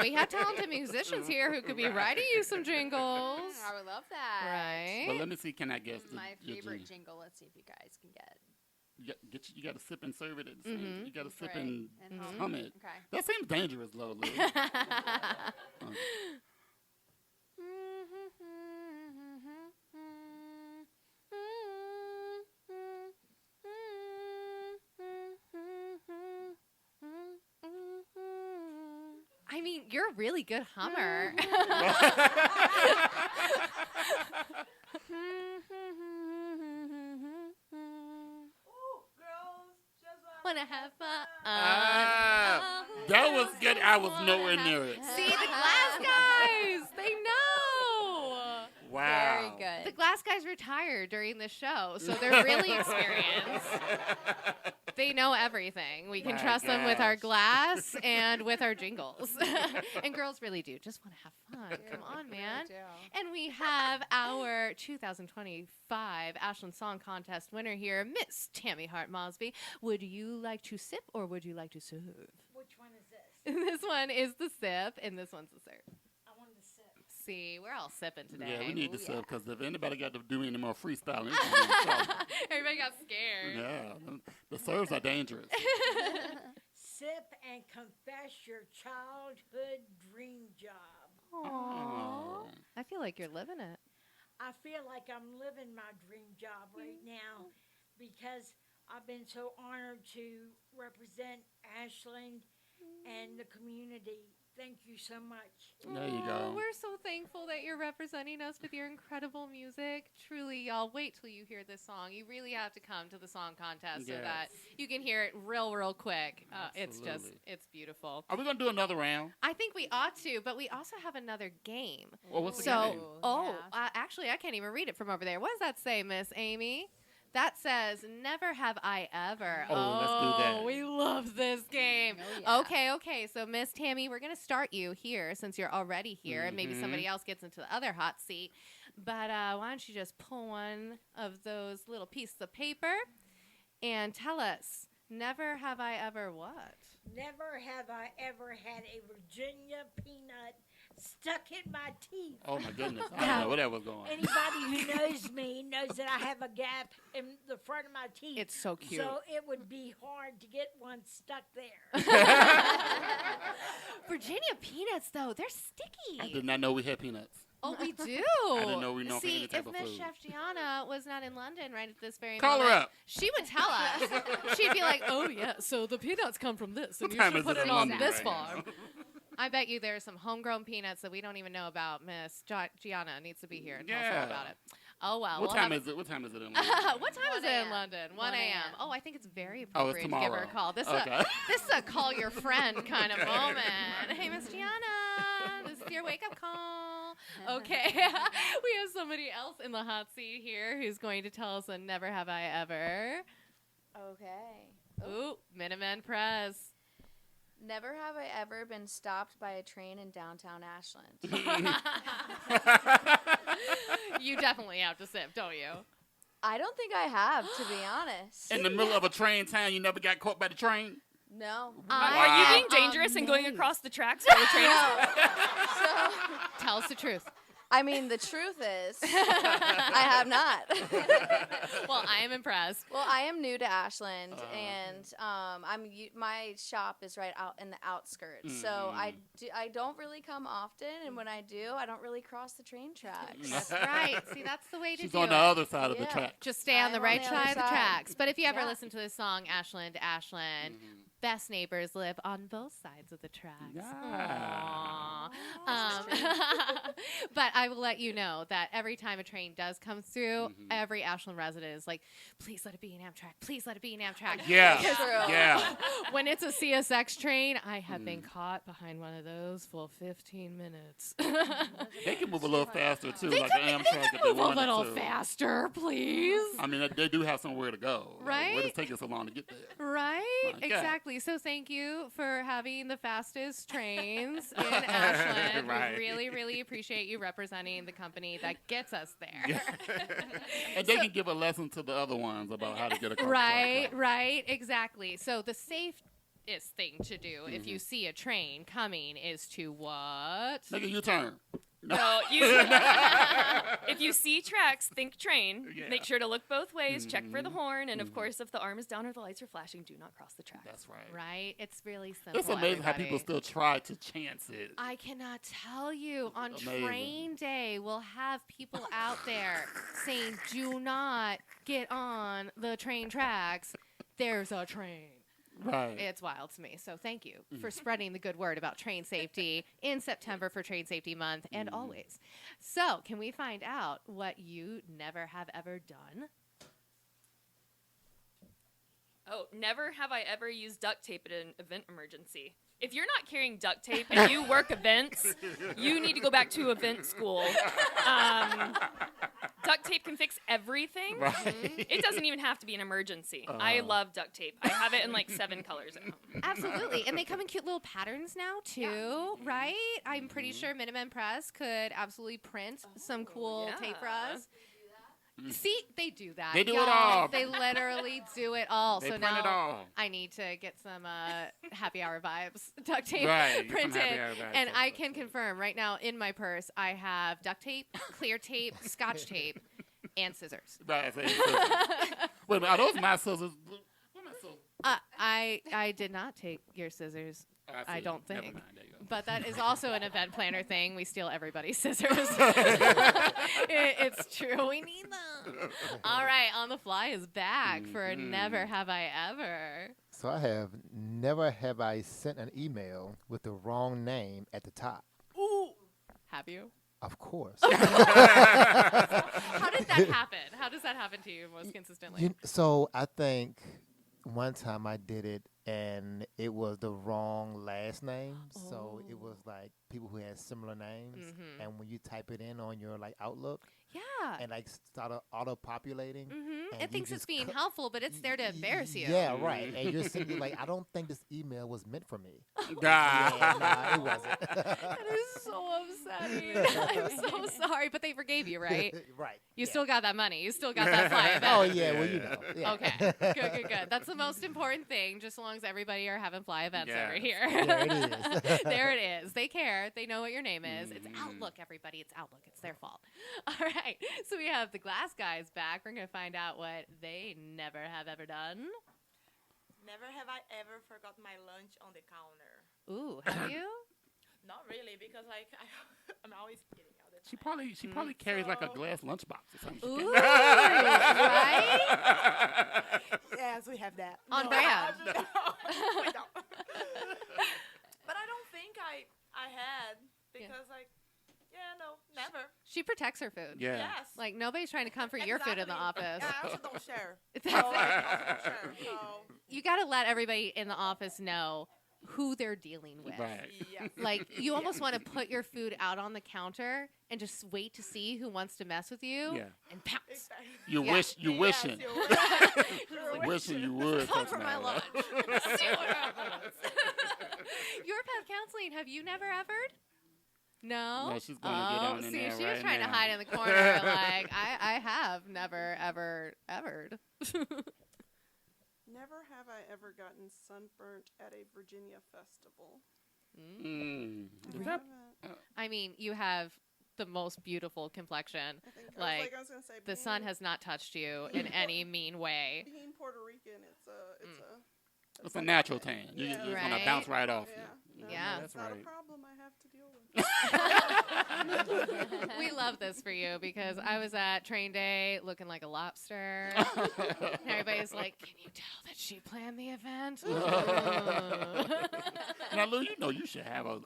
We have talented musicians here who could be writing you some jingles. I would love that. Right. But let me see, can I guess My your favorite jingle? jingle. Let's see if you guys can get. You got to sip and serve it at the same time. You got to sip Right. and And hum it. Okay. That seems dangerous, though, Lou. I mean, you're a really good hummer. Wanna have fun. That was good. I was nowhere near it. See, the Glass Guys, they know. Wow. Very good. The Glass Guys retired during the show, so they're really experienced. They know everything. We can My trust them with our gosh. glass and with our jingles. And girls really do. Just want to have fun. Come on, man. And we have our 2025 Ashland Song Contest winner here, Miss Tammy Hart Mosby. Would you like to sip or would you like to serve? Which one is this? This one is the sip, and this one's the serve. I want to sip. See, we're all sipping today. Yeah, we need to Ooh, sip because if anybody got to do any more freestyling, it's gonna be in trouble. Everybody got scared. Yeah, the serves are dangerous. Sip and confess your childhood dream job. Aww. I feel like you're living it. I feel like I'm living my dream job right now because I've been so honored to represent Ashland and the community. Thank you so much. There you go. We're so thankful that you're representing us with your incredible music. Truly, y'all, wait till you hear this song. You really have to come to the song contest so Yes. that you can hear it real quick. Absolutely. It's beautiful. Are we going to do another round? I think we ought to, but we also have another game. Well, what's the So, game? actually, I can't even read it from over there. What does that say, Miss Amy? That says, never have I ever. Oh, let's do that. We love this game. Oh, yeah. Okay. So, Miss Tammy, we're going to start you here since you're already here, and maybe somebody else gets into the other hot seat. But why don't you just pull one of those little pieces of paper and tell us, never have I ever what? Never have I ever had a Virginia peanut stuck in my teeth. Oh, my goodness. I don't know where that was going. Anybody who knows me knows that I have a gap in the front of my teeth. It's so cute. So it would be hard to get one stuck there. Virginia peanuts, though, they're sticky. I did not know we had peanuts. Oh, we do. I didn't know we know for See, any type if of Miss food. Chef Gianna was not in London right at this very Call her moment, up. she would tell us. She'd be like, "Oh yeah, so the peanuts come from this, and What you time should is put it it in on London this right farm." now? I bet you there's some homegrown peanuts that we don't even know about. Miss Gianna needs to be here and tell us all Yeah. about it. Oh well. What we'll time have is it? What time is it in it. London? What time is 1 it in a.m. London? 1 a.m. Oh, I think it's very Oh, it's appropriate to give her a tomorrow. call. This Okay. this is a call your friend kind of moment. Hey, Miss Gianna, this is your wake up call. Okay, we have somebody else in the hot seat here who's going to tell us a never have I ever. Okay. Ooh, Minutemen Press. Never have I ever been stopped by a train in downtown Ashland. You definitely have to sip, don't you? I don't think I have, to be honest. In the middle of a train town, you never got caught by the train? No. Are you being dangerous and going across the tracks while the train is So, Tell us the truth. I mean, the truth is, I have not. Well, I am impressed. Well, I am new to Ashland, and my shop is right out in the outskirts. So I don't really come often, and when I do, I don't really cross the train tracks. That's right. See, that's the way to She's do on it. the other side of the Yeah. track. Just stay on the I'm right on the other side of the side. tracks. But if you ever Yeah. listen to this song, Ashland, best neighbors live on both sides of the tracks. Yeah. Aww. But I will let you know that every time a train does come through, every Ashland resident is like, please let it be an Amtrak. Please let it be an Amtrak. Yeah. True. Yeah. When it's a CSX train, I have been caught behind one of those for 15 minutes. They can move a little faster, too, They like could- an they Amtrak could if they move a wanted little to. faster, please. I mean, they do have somewhere to go. Right? Where does it take us so long to get there? Right? Okay. Exactly. Exactly. So thank you for having the fastest trains in Ashland. Right. We really, really appreciate you representing the company that gets us there. Yeah. And they can give a lesson to the other ones about how to get across. Right, exactly. So the safest thing to do if you see a train coming is to what? Make a U-turn. No, if you see tracks, think train. Yeah. Make sure to look both ways, check for the horn, and of course, if the arm is down or the lights are flashing, do not cross the tracks. That's right. Right? It's really simple. It's amazing how everybody. people still try to chance it. I cannot tell you. On Amazing. train day, we'll have people out there saying, do not get on the train tracks. There's a train. Right. It's wild to me. So thank you for spreading the good word about train safety in September for Train Safety Month and always. So can we find out what you never have ever done? Oh, never have I ever used duct tape at an event emergency. If you're not carrying duct tape and you work events, you need to go back to event school. Duct tape can fix everything. Right. It doesn't even have to be an emergency. I love duct tape. I have it in like 7 colors at home. Absolutely. And they come in cute little patterns now, too, right? I'm pretty sure Minutemen Press could absolutely print some cool tape for us. See, they do that. They do it y'all. all. They literally do it all. They so print now it all. I need to get some happy hour vibes duct tape Right, some printed. happy hour vibes And duct I tape. can confirm right now in my purse I have duct tape, clear tape, scotch tape, and scissors. Right. Wait a minute, are those my scissors? What my scissors? I did not take your scissors. I see. don't Never think. mind, there you go. But that is also an event planner thing. We steal everybody's scissors. It's true. We need them. All right. On the Fly is back for Never Have I Ever. So I have never have I sent an email with the wrong name at the top. Ooh. Have you? Of course. How did that happen? How does that happen to you most consistently? So I think one time I did it and it was the wrong last name. So it was like people who had similar names. And when you type it in on your like Outlook, and like started auto-populating. and It thinks you it's just being cut- helpful, but it's there to embarrass you. Yeah, right. And you're simply like, I don't think this email was meant for me. Ah. Yeah, nah, it wasn't. That is so upsetting. I'm so sorry, but they forgave you, right? Right. You still got that money. You still got that fly event. Oh, yeah, well, you know. Yeah. Okay, good. That's the most important thing, just as long as everybody are having fly events over here. There it is. There it is. They care. They know what your name is. It's Outlook, everybody. It's Outlook. It's their fault. All right. So we have the Glass Guys back. We're going to find out what they never have ever done. Never have I ever forgot my lunch on the counter. Ooh, have you? Not really, because like I'm always getting out of She probably carries like a glass lunchbox or something. Ooh, right? Yes, we have that. On brand. No, we don't. But I don't think I had because never. She protects her food. Yeah. Yes. Like, nobody's trying to come for your food in the Exactly. office. Yeah, I also don't share. That's So, it. I also don't share. So, You got to let everybody in the office know who they're dealing with. Right. yes. Like, you almost want to put your food out on the counter and just wait to see who wants to mess with you Yeah. and pounce. Exactly. You Yeah. wish you wishing. Yes, you're Wishing you would. Come touch for my that. lunch. See what happens. Your pet counseling, have you never evered? No? No, she's gonna get on in see, there she was right trying now. to hide in the corner. Like, I have never, ever, evered. Never have I ever gotten sunburnt at a Virginia festival. Is I that- haven't. I mean, you have the most beautiful complexion. I think Like, I was gonna say, the sun has not touched you in any mean way. being Puerto Rican, It's a natural tan. You Yeah. just want Right. to bounce right off yeah, you. no, Yeah. it's That's not right. a problem I have to deal with. We love this for you because I was at train day looking like a lobster. And everybody's like, can you tell that she planned the event? Now, Lou, you know you should have a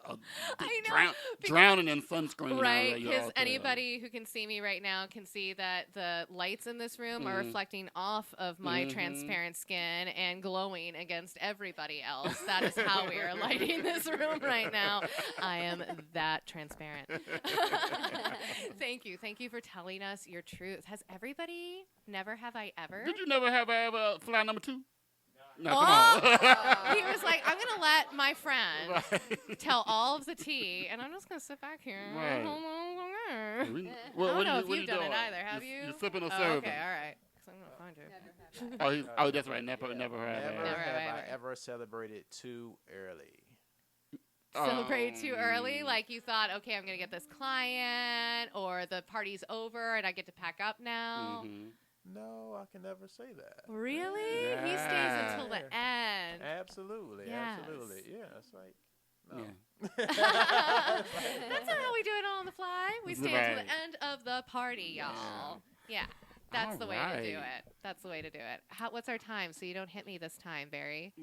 I know, drowning in sunscreen. Right, because because anybody who can see me right now can see that the lights in this room are reflecting off of my transparent skin and glowing against everybody else. That is how we are lighting this room right now. I am that transparent. Thank you for telling us your truth. Has everybody never have I ever? Did you never have ever fly number 2? No, come on. He was like, I'm going to let my friend tell all of the tea, and I'm just going to sit back here. Right. I What don't you know if what you've you done it doing? either, have you? You're sipping or Oh, serving. okay, all right. 'Cause I'm going to find her. Oh, that's right. Never had Never that. have I ever celebrated too early. Celebrated too early? Like you thought, okay, I'm going to get this client, or the party's over and I get to pack up now? Mm-hmm. No, I can never say that. Really? Yeah. He stays until the end. Absolutely, Yes. absolutely. Yeah, it's like, no. Yeah. That's not how we do it on the fly. We stay until the end of the party, y'all. Yeah. That's the way to do it. That's the way to do it. What's our time so you don't hit me this time, Barry?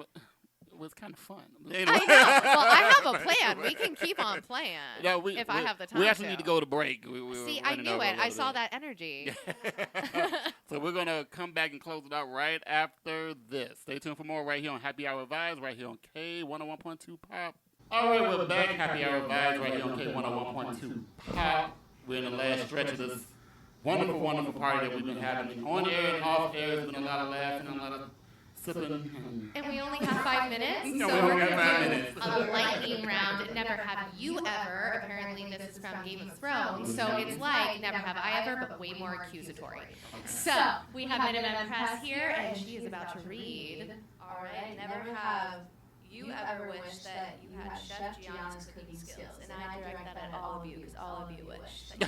It was kind of fun. I know. Well, I have a plan. We can keep on playing if I have the time. We actually need to go to break. See, I knew it. I saw that energy. So we're going to come back and close it out right after this. Stay tuned for more right here on Happy Hour Vibes, right here on K101.2 Pop. All right, we're back. Happy Hour Vibes right here on K101.2 Pop. We're in the last stretch of this wonderful, wonderful party that we've been having. On air and off air, there's been a lot of laughing and a lot of sipping. And we only have 5 minutes. No, so we we're only going have 5 to do minutes. a lightning round. Never have you ever. Apparently, this is from Game of Thrones. So it's like Never Have I Ever, but way more accusatory. So we have Minimum Press here, and she is about to read. All right, never have you ever wished that you had Chef Gianna's cooking skills? And I direct that at all of you, because all of you wish that you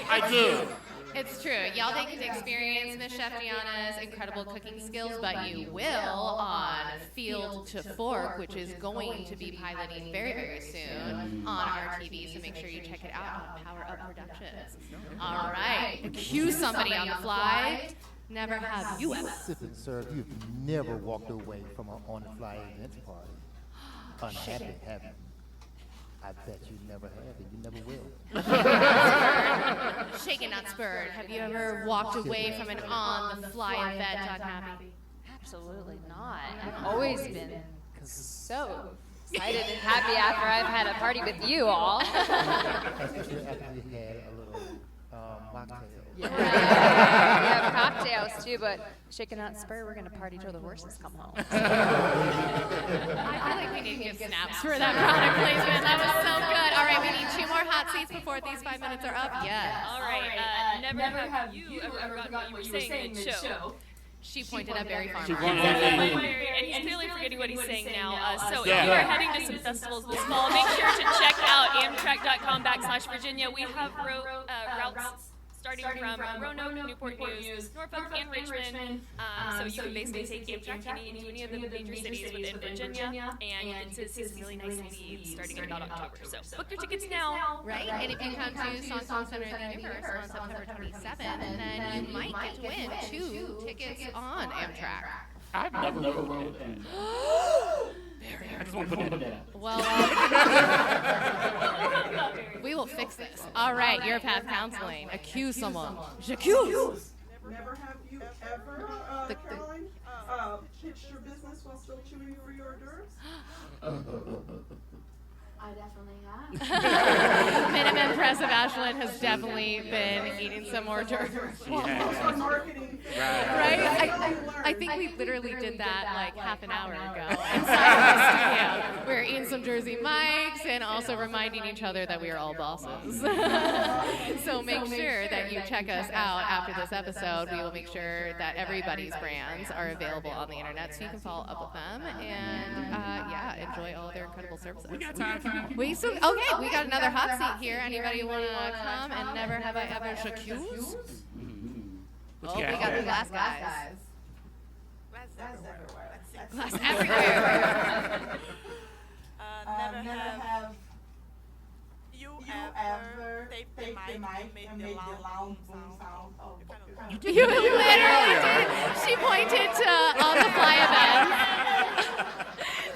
I do. It's true. Y'all didn't get to experience Miss Chef Gianna's incredible cooking skills, but you will on Field to Fork, which is going to be piloting very, very soon on our TV. So make sure you check it out on Power Up Productions. All right. Accuse somebody on the fly. Never have you ever. Sip and serve. You've never walked away from an on-the-fly events party unhappy, have you? I bet you never have, and you never will. Shaken, not spurred. Have you ever walked away from an on-the-fly event unhappy? Absolutely not. I've always been so excited and happy after I've had a party with you all. Especially after we had a little mocktail. We have cocktails too, but shaken not spur, we're going to party till the horses come home. I feel like we need to give snaps for that product placement. That was so good. All right, we need 2 more hot seats before these 5 minutes are up. Yes. All right. Never have you ever forgotten what you were saying mid-show. She pointed at Barry Farmer. And he's clearly forgetting what he's saying now. So if you are heading to some festivals this fall, make sure to check out amtrak.com/Virginia. We have routes starting from Roanoke, Newport News, Norfolk, and Richmond. So you can basically take Amtrak into any of the major cities within Virginia, and you get to see some really nice cities starting in about October. So book your tickets now. Right? And if you come to Song Center of the Universe on September 27th, then you might get to win 2 tickets on Amtrak. I've never rode that. I just want to put that down. Well, we will fix this. All right, your path counseling. Accuse someone. J'accuse. Never have you ever, Caroline, pitched your business while still chewing over your hors d'oeuvres? I definitely have. Minimum Press of Ashland has definitely been eating some hors d'oeuvres. Marketing. Right? I think we literally did that like half an hour ago inside the studio. We were eating some Jersey Mike's and also reminding each other that we are all bosses. So make sure that you check us out after this episode. We will make sure that everybody's brands are available on the internet so you can follow up with them and enjoy all their incredible services. We got time for that. We got another hot seat here. Anybody want to come and never have I ever j'accuse? Oh, we got the glass guys. Glass everywhere. Never have you ever taped the mic and made the loud boom sound. Oh, You literally did. She pointed to on-the-fly events.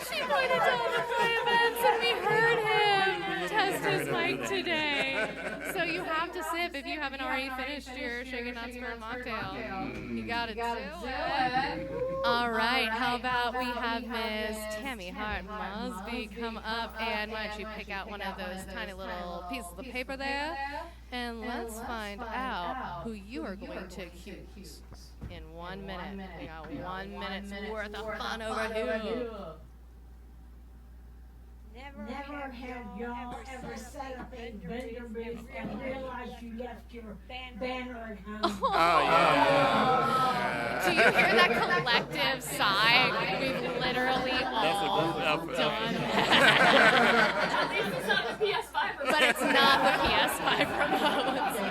She pointed to on-the-fly events, and we heard him test his mic today. So you have to sip if you haven't already finished your Shaken Not Spurred mocktail. You gotta do it. All right, how about we have Miss Tammy Hart Mosby come up, and why don't you pick out one of those tiny little pieces of paper there, and let's find out who you are going to accuse in 1 minute. We got 1 minute's worth of fun over here. Never have y'all ever set up a vendor booth and realized you left your banner at home. Oh, yeah. Do you hear that collective sigh? We've literally That's a all group effort. done that. At least it's not the PS5 remote. But it's not the PS5 remote.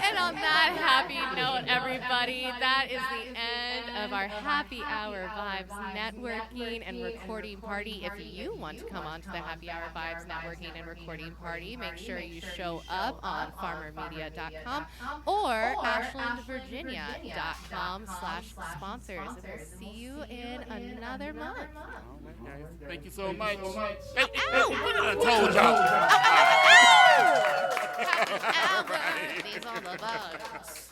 And on that happy note, everybody, that is the end of our Happy Hour Vibes networking and recording party. If you want to come on to the Happy Hour Vibes networking and recording party, make sure you show up on farmermedia.com or ashlandvirginia.com/sponsors. And we'll see you in another month. All right, guys. Thank you so much. Hey, Ow! what did I told y'all? These are the bugs.